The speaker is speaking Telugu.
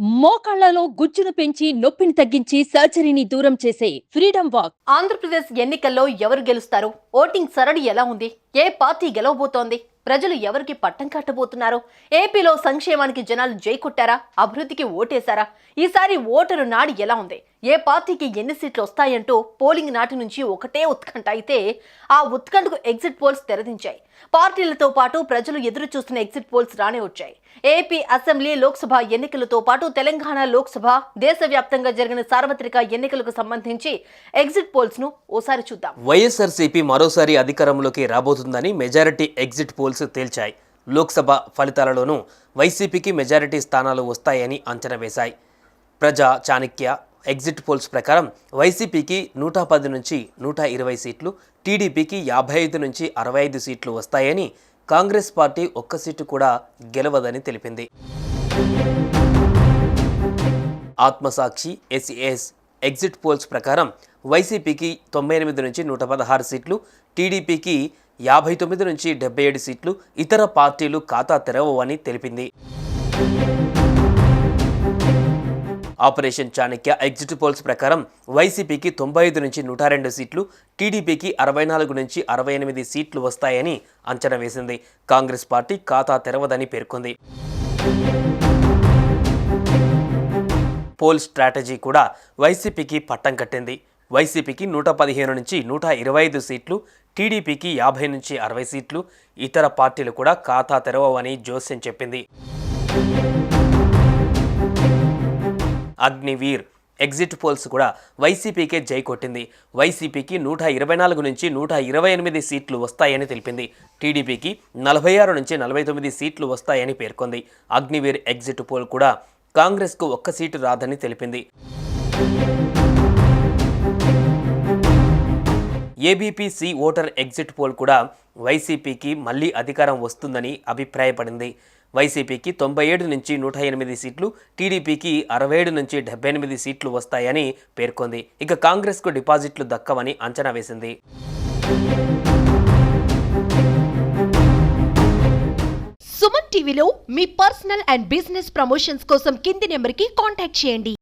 మోకాళ్లలో గుజ్జును పెంచి నొప్పిని తగ్గించి సర్జరీని దూరం చేసే ఫ్రీడమ్ వాక్. ఆంధ్రప్రదేశ్ ఎన్నికల్లో ఎవరు గెలుస్తారు? ఓటింగ్ సరళి ఎలా ఉంది? ఏ పార్టీ గెలవబోతోంది? ప్రజలు ఎవరికి పట్టం కట్టబోతున్నారు? ఏపీలో సంక్షేమానికి జనాలు జై కొట్టారా? అభివృద్ధికి ఓటేశారా? ఈసారి ఓటరు నాడి ఎలా ఉంది? ఏ పార్టీకి ఎన్ని సీట్లు వస్తాయంటూ పోలింగ్ నాటి నుంచి ఒకటే ఉత్కంఠ. అయితే ఆ ఉత్కంఠకు ఎగ్జిట్ పోల్స్ తెరదించాయి. పార్టీలతో పాటు ప్రజలు ఎదురు చూస్తున్న ఎగ్జిట్ పోల్స్ రానే వచ్చాయి. ఏపీ అసెంబ్లీ, లోక్సభ ఎన్నికలతో పాటు తెలంగాణ లోక్సభ, దేశవ్యాప్తంగా జరిగిన సార్వత్రిక ఎన్నికలకు సంబంధించి ఎగ్జిట్ పోల్స్ ను ఓసారి చూద్దాం. వైఎస్ఆర్సీపీ మరోసారి అధికారంలోకి రాబోతుందని మెజారిటీ ఎగ్జిట్ పోల్స్ తేల్చాయి. లోక్సభ ఫలితాలలోనూ వైసీపీకి మెజారిటీ స్థానాలు వస్తాయని అంచనా వేశాయి. ప్రజా చాణక్య ఎగ్జిట్ పోల్స్ ప్రకారం వైసీపీకి 110 నుంచి 120 సీట్లు, టీడీపీకి 55 నుంచి 65 సీట్లు వస్తాయని, కాంగ్రెస్ పార్టీ ఒక్క సీటు కూడా గెలవదని తెలిపింది. ఆత్మసాక్షి ఎస్ఈఎస్ ఎగ్జిట్ పోల్స్ ప్రకారం వైసీపీకి 98 నుంచి 116 సీట్లు, టీడీపీకి 59 నుంచి 77 సీట్లు, ఇతర పార్టీలు ఖాతా తెరవవని తెలిపింది. ఆపరేషన్ చాణక్య ఎగ్జిట్ పోల్స్ ప్రకారం వైసీపీకి 95 నుంచి 102 సీట్లు, టీడీపీకి 64 నుంచి 68 సీట్లు వస్తాయని అంచనా వేసింది. కాంగ్రెస్ పార్టీ ఖాతా తెరవదని పేర్కొంది. పోల్ స్ట్రాటజీ కూడా వైసీపీకి పట్టం కట్టింది. వైసీపీకి 115 నుంచి 125 సీట్లు, టీడీపీకి 50 నుంచి 60 సీట్లు, ఇతర పార్టీలు కూడా ఖాతా తెరవవని జోస్యం చెప్పింది. అగ్నివీర్ ఎగ్జిట్ పోల్స్ కూడా వైసీపీకే జై కొట్టింది. వైసీపీకి 124 నుంచి 128 సీట్లు వస్తాయని తెలిపింది. టీడీపీకి 46 నుంచి 49 సీట్లు వస్తాయని పేర్కొంది. అగ్నివీర్ ఎగ్జిట్ పోల్ కూడా కాంగ్రెస్కు ఒక్క సీటు రాదని తెలిపింది. ఏబీపీ ఓటర్ ఎగ్జిట్ పోల్ కూడా వైసీపీకి మళ్లీ అధికారం వస్తుందని అభిప్రాయపడింది. వైసీపీకి 97 నుంచి 108 సీట్లు, టీడీపీకి 67 నుంచి 78 సీట్లు వస్తాయని పేర్కొంది. ఇక కాంగ్రెస్కు డిపాజిట్లు దక్కవని అంచనా వేసింది. సుమన్ టీవీలో మీ పర్సనల్ అండ్ బిజినెస్ ప్రమోషన్స్ కోసం కింది నెంబర్కి కాంటాక్ట్ చేయండి.